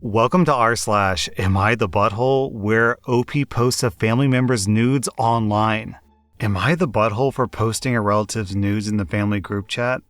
Welcome to r/Am I the Butthole, where OP posts a family member's nudes online. Am I the butthole for posting a relative's nudes in the family group chat?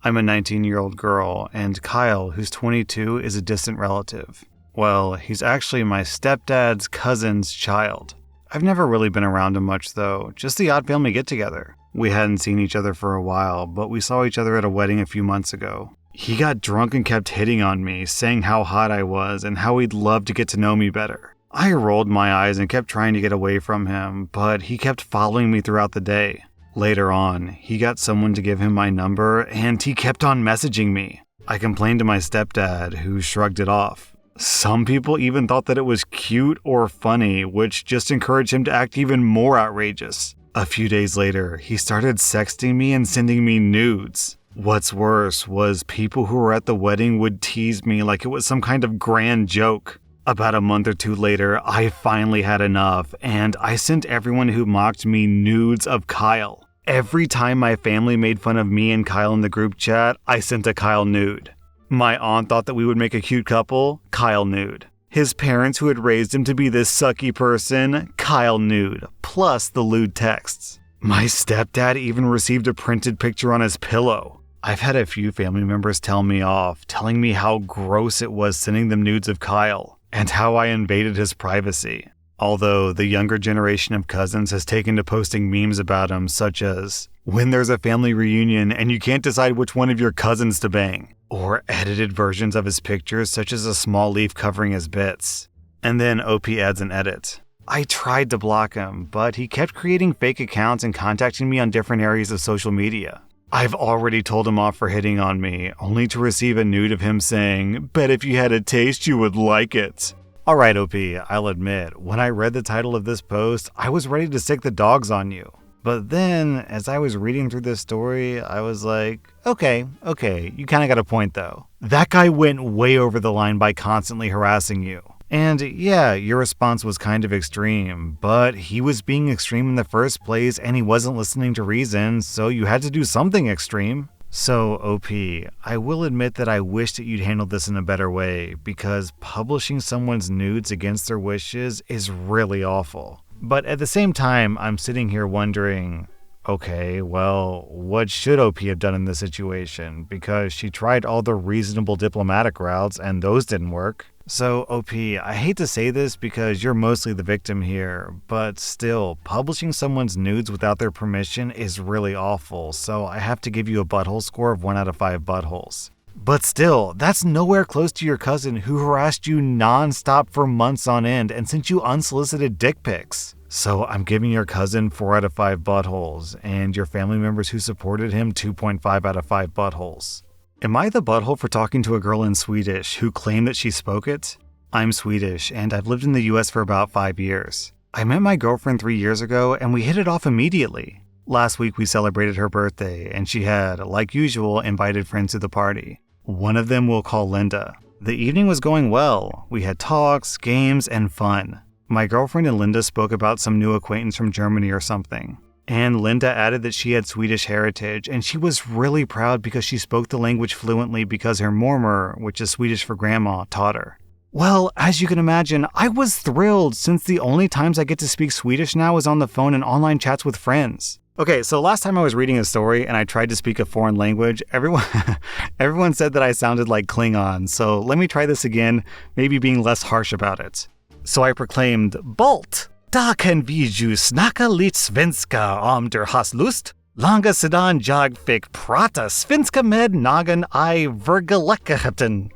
I'm a 19-year-old girl, and Kyle, who's 22, is a distant relative. Well, he's actually my stepdad's cousin's child. I've never really been around him much though, just the odd family get-together. We hadn't seen each other for a while, but we saw each other at a wedding a few months ago. He got drunk and kept hitting on me, saying how hot I was and how he'd love to get to know me better. I rolled my eyes and kept trying to get away from him, but he kept following me throughout the day. Later on, he got someone to give him my number and he kept on messaging me. I complained to my stepdad, who shrugged it off. Some people even thought that it was cute or funny, which just encouraged him to act even more outrageous. A few days later, he started sexting me and sending me nudes. What's worse was people who were at the wedding would tease me like it was some kind of grand joke. About a month or two later, I finally had enough, and I sent everyone who mocked me nudes of Kyle. Every time my family made fun of me and Kyle in the group chat, I sent a Kyle nude. My aunt thought that we would make a cute couple, Kyle nude. His parents, who had raised him to be this sucky person, Kyle nude, plus the lewd texts. My stepdad even received a printed picture on his pillow. I've had a few family members tell me off, telling me how gross it was sending them nudes of Kyle, and how I invaded his privacy. Although the younger generation of cousins has taken to posting memes about him, such as, when there's a family reunion and you can't decide which one of your cousins to bang, or edited versions of his pictures such as a small leaf covering his bits. And then OP adds an edit. I tried to block him, but he kept creating fake accounts and contacting me on different areas of social media. I've already told him off for hitting on me, only to receive a nude of him saying, "Bet if you had a taste you would like it." Alright OP, I'll admit, when I read the title of this post, I was ready to stick the dogs on you. But then, as I was reading through this story, I was like, okay, you kinda got a point though. That guy went way over the line by constantly harassing you. And yeah, your response was kind of extreme, but he was being extreme in the first place and he wasn't listening to reason, so you had to do something extreme. So OP, I will admit that I wish that you'd handled this in a better way, because publishing someone's nudes against their wishes is really awful. But at the same time, I'm sitting here wondering, okay, well, what should OP have done in this situation? Because she tried all the reasonable diplomatic routes and those didn't work. So OP, I hate to say this because you're mostly the victim here, but still, publishing someone's nudes without their permission is really awful, so I have to give you a butthole score of 1 out of 5 buttholes. But still, that's nowhere close to your cousin who harassed you non-stop for months on end and sent you unsolicited dick pics. So I'm giving your cousin 4 out of 5 buttholes, and your family members who supported him 2.5 out of 5 buttholes. Am I the butthole for talking to a girl in Swedish who claimed that she spoke it? I'm Swedish, and I've lived in the US for about 5 years. I met my girlfriend 3 years ago, and we hit it off immediately. Last week we celebrated her birthday, and she had, like usual, invited friends to the party. One of them we'll call Linda. The evening was going well. We had talks, games, and fun. My girlfriend and Linda spoke about some new acquaintance from Germany or something. And Linda added that she had Swedish heritage, and she was really proud because she spoke the language fluently because her mormor, which is Swedish for grandma, taught her. Well, as you can imagine, I was thrilled since the only times I get to speak Swedish now is on the phone and online chats with friends. Okay, so last time I was reading a story and I tried to speak a foreign language, everyone said that I sounded like Klingon, so let me try this again, maybe being less harsh about it. So I proclaimed, Bolt! Da kan vi ju snacka lite svenska om du har lust. Långa sedan jag fick prata svenska med någon I verkligheten.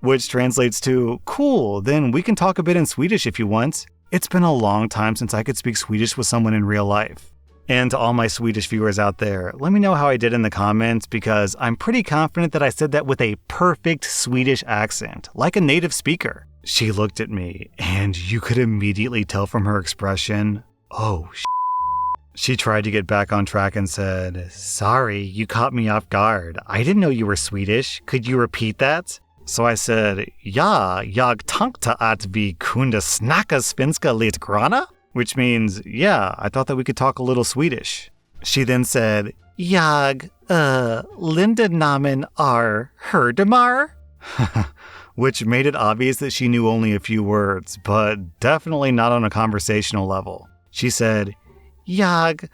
Which translates to, cool, then we can talk a bit in Swedish if you want. It's been a long time since I could speak Swedish with someone in real life. And to all my Swedish viewers out there, let me know how I did in the comments because I'm pretty confident that I said that with a perfect Swedish accent, like a native speaker. She looked at me, and you could immediately tell from her expression, oh, She tried to get back on track and said, sorry, you caught me off guard. I didn't know you were Swedish. Could you repeat that? So I said, ja, jag tänkte att vi kunde snacka svenska lite grann, which means, yeah, I thought that we could talk a little Swedish. She then said, jag, Linda namen är Herdemar. which made it obvious that she knew only a few words, but definitely not on a conversational level. She said, Jag,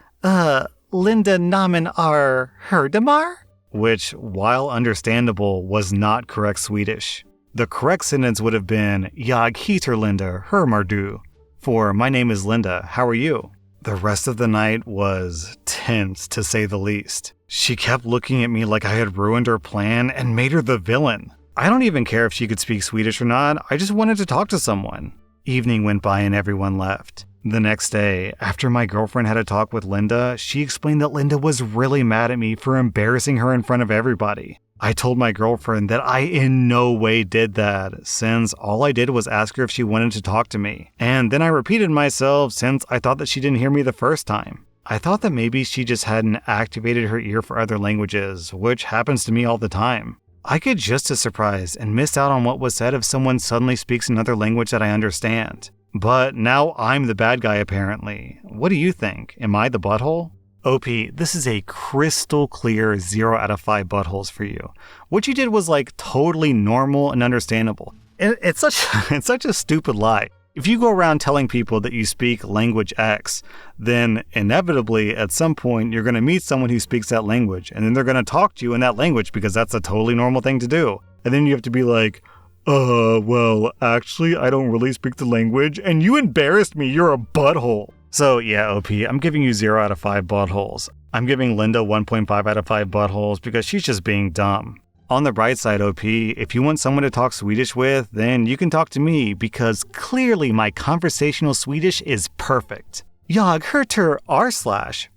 Linda namen är Herdemar? Which, while understandable, was not correct Swedish. The correct sentence would have been, Jag heter Linda, hur mår du? For, my name is Linda, how are you? The rest of the night was tense, to say the least. She kept looking at me like I had ruined her plan and made her the villain. I don't even care if she could speak Swedish or not, I just wanted to talk to someone. Evening went by and everyone left. The next day, after my girlfriend had a talk with Linda, she explained that Linda was really mad at me for embarrassing her in front of everybody. I told my girlfriend that I in no way did that, since all I did was ask her if she wanted to talk to me. And then I repeated myself since I thought that she didn't hear me the first time. I thought that maybe she just hadn't activated her ear for other languages, which happens to me all the time. I get just as surprised and miss out on what was said if someone suddenly speaks another language that I understand. But now I'm the bad guy apparently. What do you think? Am I the butthole? OP, this is a crystal clear 0 out of 5 buttholes for you. What you did was like totally normal and understandable. It's such a stupid lie. If you go around telling people that you speak language X, then inevitably at some point you're going to meet someone who speaks that language, and then they're going to talk to you in that language because that's a totally normal thing to do. And then you have to be like, well, actually, I don't really speak the language, and you embarrassed me, you're a butthole. So yeah, OP, I'm giving you 0 out of 5 buttholes. I'm giving Linda 1.5 out of 5 buttholes because she's just being dumb. On the bright side, OP, if you want someone to talk Swedish with, then you can talk to me because clearly my conversational Swedish is perfect. Jag hörter r/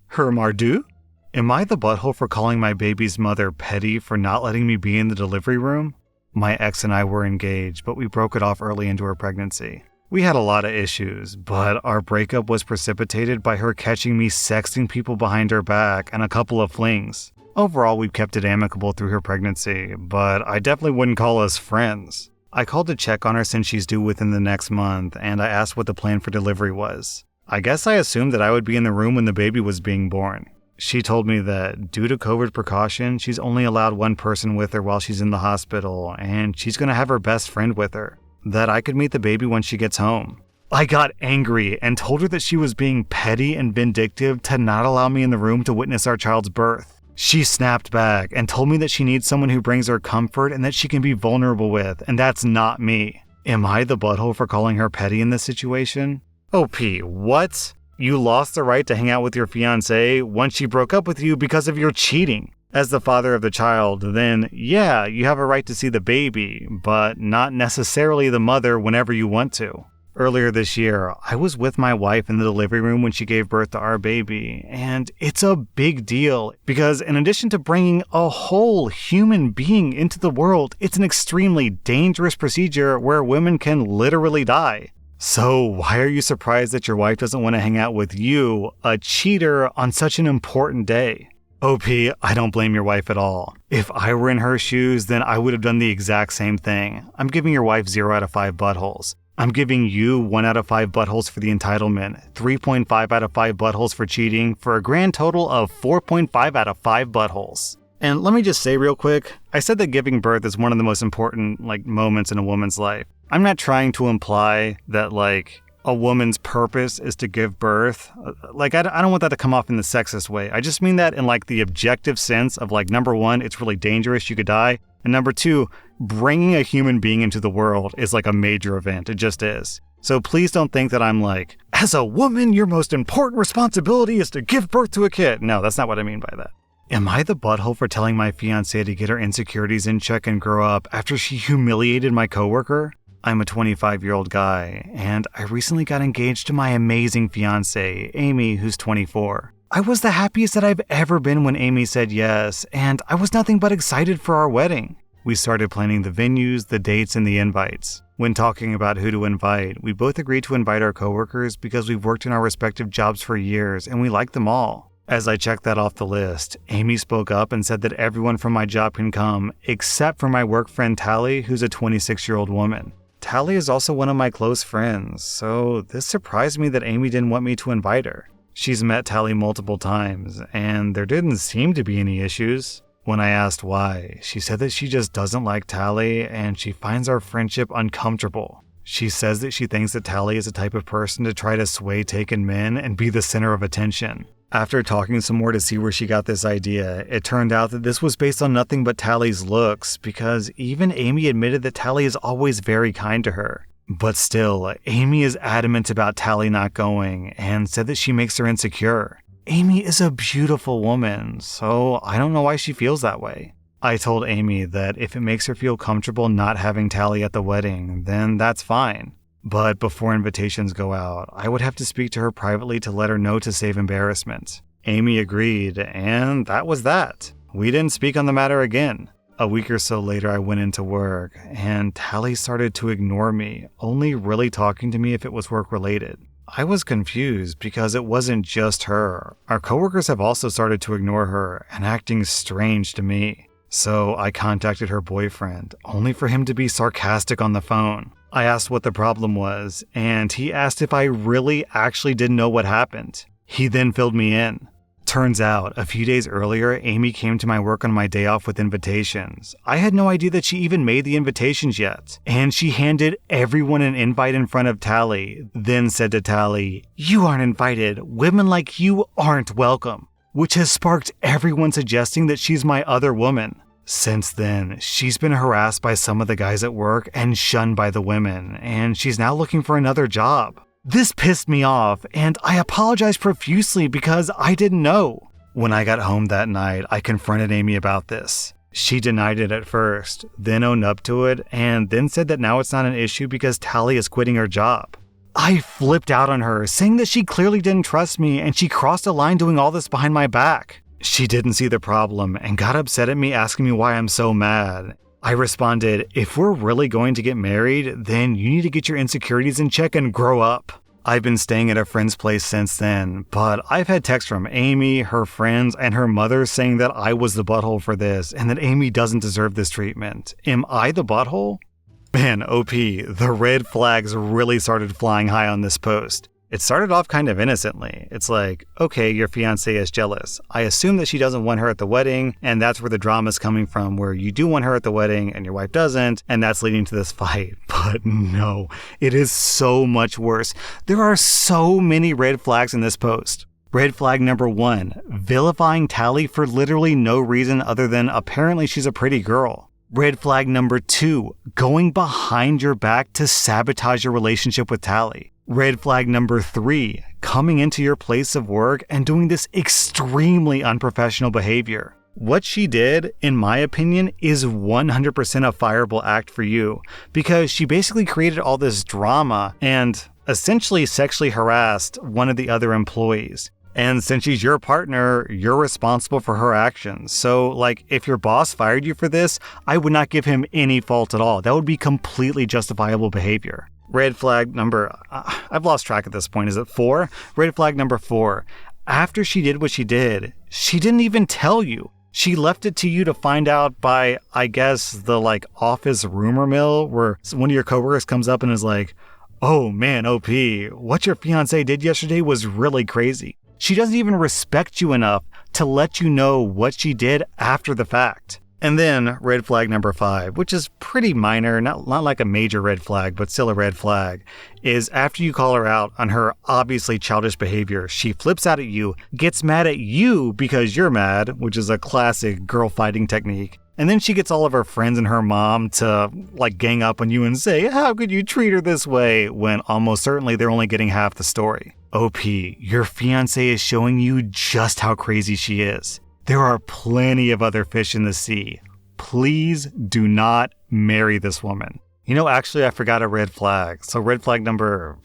hur mår du? Am I the butthole for calling my baby's mother petty for not letting me be in the delivery room? My ex and I were engaged, but we broke it off early into her pregnancy. We had a lot of issues, but our breakup was precipitated by her catching me sexting people behind her back and a couple of flings. Overall, we've kept it amicable through her pregnancy, but I definitely wouldn't call us friends. I called to check on her since she's due within the next month, and I asked what the plan for delivery was. I guess I assumed that I would be in the room when the baby was being born. She told me that due to COVID precaution, she's only allowed one person with her while she's in the hospital, and she's going to have her best friend with her. That I could meet the baby when she gets home. I got angry and told her that she was being petty and vindictive to not allow me in the room to witness our child's birth. She snapped back and told me that she needs someone who brings her comfort and that she can be vulnerable with, and that's not me. Am I the butthole for calling her petty in this situation? OP, what? You lost the right to hang out with your fiancé once she broke up with you because of your cheating. As the father of the child, then yeah, you have a right to see the baby, but not necessarily the mother whenever you want to. Earlier this year, I was with my wife in the delivery room when she gave birth to our baby, and it's a big deal because in addition to bringing a whole human being into the world, it's an extremely dangerous procedure where women can literally die. So why are you surprised that your wife doesn't want to hang out with you, a cheater, on such an important day? OP, I don't blame your wife at all. If I were in her shoes, then I would have done the exact same thing. I'm giving your wife 0 out of 5 buttholes. I'm giving you 1 out of 5 buttholes for the entitlement, 3.5 out of 5 buttholes for cheating, for a grand total of 4.5 out of 5 buttholes. And let me just say real quick, I said that giving birth is one of the most important moments in a woman's life. I'm not trying to imply that a woman's purpose is to give birth. I don't want that to come off in the sexist way. I just mean that in the objective sense of number one, it's really dangerous, you could die. And number two, bringing a human being into the world is a major event. It just is. So please don't think that I'm as a woman, your most important responsibility is to give birth to a kid. No, that's not what I mean by that. Am I the butthole for telling my fiancé to get her insecurities in check and grow up after she humiliated my coworker? I'm a 25-year-old guy, and I recently got engaged to my amazing fiancé, Amy, who's 24. I was the happiest that I've ever been when Amy said yes, and I was nothing but excited for our wedding. We started planning the venues, the dates, and the invites. When talking about who to invite, we both agreed to invite our coworkers because we've worked in our respective jobs for years and we like them all. As I checked that off the list, Amy spoke up and said that everyone from my job can come, except for my work friend Tally, who's a 26-year-old woman. Tally is also one of my close friends, so this surprised me that Amy didn't want me to invite her. She's met Tally multiple times, and there didn't seem to be any issues. When I asked why, she said that she just doesn't like Tally and she finds our friendship uncomfortable. She says that she thinks that Tally is the type of person to try to sway taken men and be the center of attention. After talking some more to see where she got this idea, it turned out that this was based on nothing but Tally's looks, because even Amy admitted that Tally is always very kind to her. But still, Amy is adamant about Tally not going and said that she makes her insecure. Amy is a beautiful woman, so I don't know why she feels that way. I told Amy that if it makes her feel comfortable not having Tally at the wedding, then that's fine. But before invitations go out, I would have to speak to her privately to let her know to save embarrassment. Amy agreed, and that was that. We didn't speak on the matter again. A week or so later, I went into work, and Tally started to ignore me, only really talking to me if it was work-related. I was confused because it wasn't just her. Our coworkers have also started to ignore her and acting strange to me. So I contacted her boyfriend, only for him to be sarcastic on the phone. I asked what the problem was, and he asked if I really actually didn't know what happened. He then filled me in. Turns out, a few days earlier, Amy came to my work on my day off with invitations. I had no idea that she even made the invitations yet. And she handed everyone an invite in front of Tally, then said to Tally, "You aren't invited. Women like you aren't welcome." Which has sparked everyone suggesting that she's my other woman. Since then, she's been harassed by some of the guys at work and shunned by the women, and she's now looking for another job. This pissed me off, and I apologized profusely because I didn't know. When I got home that night, I confronted Amy about this. She denied it at first, then owned up to it, and then said that now it's not an issue because Tally is quitting her job. I flipped out on her, saying that she clearly didn't trust me and she crossed a line doing all this behind my back. She didn't see the problem and got upset at me asking me why I'm so mad. I responded, "If we're really going to get married, then you need to get your insecurities in check and grow up." I've been staying at a friend's place since then, but I've had texts from Amy, her friends, and her mother saying that I was the butthole for this and that Amy doesn't deserve this treatment. Am I the butthole? Man, OP, the red flags really started flying high on this post. It started off kind of innocently. It's like, okay, your fiancé is jealous. I assume that she doesn't want her at the wedding, and that's where the drama's coming from, where you do want her at the wedding and your wife doesn't, and that's leading to this fight. But no, it is so much worse. There are so many red flags in this post. Red flag number 1, vilifying Tally for literally no reason other than apparently she's a pretty girl. Red flag number 2, going behind your back to sabotage your relationship with Tally. Red flag number 3, coming into your place of work and doing this extremely unprofessional behavior. What she did, in my opinion, is 100% a fireable act for you, because she basically created all this drama and essentially sexually harassed one of the other employees. And since she's your partner, you're responsible for her actions. So, if your boss fired you for this, I would not give him any fault at all. That would be completely justifiable behavior. Red flag number, I've lost track at this point. Is it 4? Red flag number 4. After she did what she did, she didn't even tell you. She left it to you to find out by, I guess, the office rumor mill, where one of your coworkers comes up and is like, "Oh man, OP, what your fiancé did yesterday was really crazy." She doesn't even respect you enough to let you know what she did after the fact. And then red flag number 5, which is pretty minor, not like a major red flag, but still a red flag, is after you call her out on her obviously childish behavior, she flips out at you, gets mad at you because you're mad, which is a classic girl fighting technique. And then she gets all of her friends and her mom to gang up on you and say, "How could you treat her this way?" when almost certainly they're only getting half the story. OP, your fiancé is showing you just how crazy she is. There are plenty of other fish in the sea. Please do not marry this woman. Actually, I forgot a red flag. So red flag number,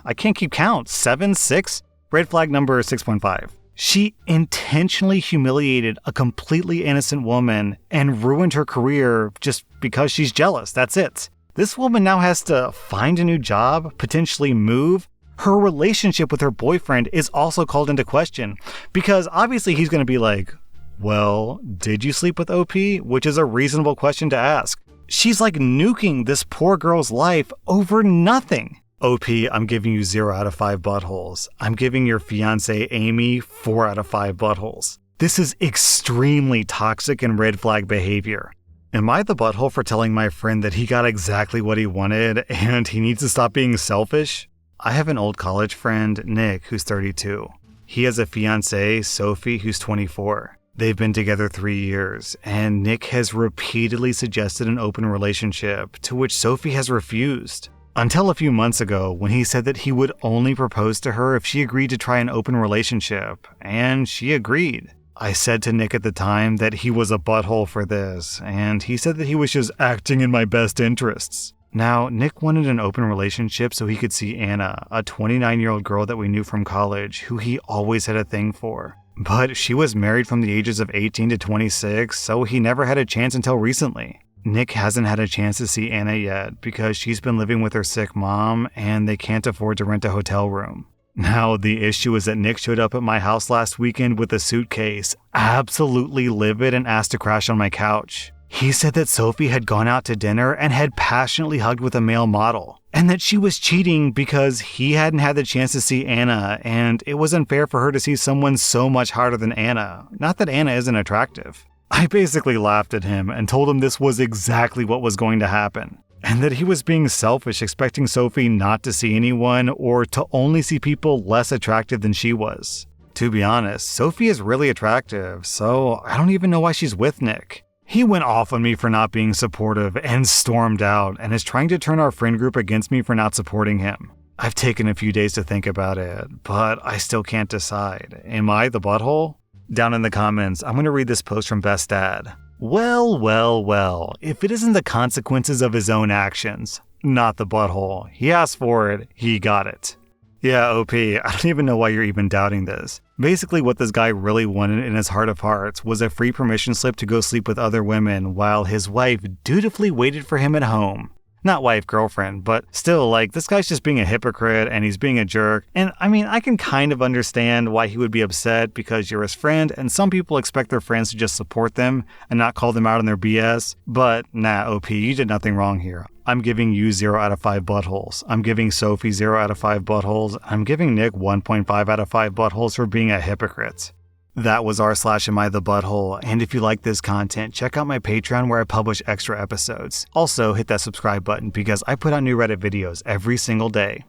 I can't keep count, 7, 6? Red flag number 6.5. She intentionally humiliated a completely innocent woman and ruined her career just because she's jealous. That's it. This woman now has to find a new job, potentially move. Her relationship with her boyfriend is also called into question because obviously he's going to be like, "Well, did you sleep with OP?" Which is a reasonable question to ask. She's nuking this poor girl's life over nothing. OP, I'm giving you 0 out of 5 buttholes. I'm giving your fiancé, Amy, 4 out of 5 buttholes. This is extremely toxic and red flag behavior. Am I the butthole for telling my friend that he got exactly what he wanted and he needs to stop being selfish? I have an old college friend, Nick, who's 32. He has a fiancé, Sophie, who's 24. They've been together 3 years, and Nick has repeatedly suggested an open relationship, to which Sophie has refused. Until a few months ago, when he said that he would only propose to her if she agreed to try an open relationship, and she agreed. I said to Nick at the time that he was a butthole for this, and he said that he was just acting in my best interests. Now, Nick wanted an open relationship so he could see Anna, a 29-year-old girl that we knew from college, who he always had a thing for. But she was married from the ages of 18 to 26, so he never had a chance until recently. Nick hasn't had a chance to see Anna yet because she's been living with her sick mom and they can't afford to rent a hotel room. Now, the issue is that Nick showed up at my house last weekend with a suitcase, absolutely livid, and asked to crash on my couch. He said that Sophie had gone out to dinner and had passionately hugged with a male model, and that she was cheating because he hadn't had the chance to see Anna, and it was unfair for her to see someone so much hotter than Anna. Not that Anna isn't attractive. I basically laughed at him and told him this was exactly what was going to happen, and that he was being selfish, expecting Sophie not to see anyone or to only see people less attractive than she was. To be honest, Sophie is really attractive, so I don't even know why she's with Nick. He went off on me for not being supportive and stormed out and is trying to turn our friend group against me for not supporting him. I've taken a few days to think about it, but I still can't decide. Am I the butthole? Down in the comments, I'm going to read this post from Best Dad. Well, if it isn't the consequences of his own actions. Not the butthole. He asked for it, he got it. Yeah, OP, I don't even know why you're even doubting this. Basically, what this guy really wanted in his heart of hearts was a free permission slip to go sleep with other women while his wife dutifully waited for him at home. Not wife, girlfriend, but still, this guy's just being a hypocrite and he's being a jerk. And I mean, I can kind of understand why he would be upset because you're his friend and some people expect their friends to just support them and not call them out on their BS. But nah, OP, you did nothing wrong here. I'm giving you 0 out of 5 buttholes. I'm giving Sophie 0 out of 5 buttholes. I'm giving Nick 1.5 out of 5 buttholes for being a hypocrite. That was r/AmITheButthole, and if you like this content, check out my Patreon where I publish extra episodes. Also, hit that subscribe button because I put out new Reddit videos every single day.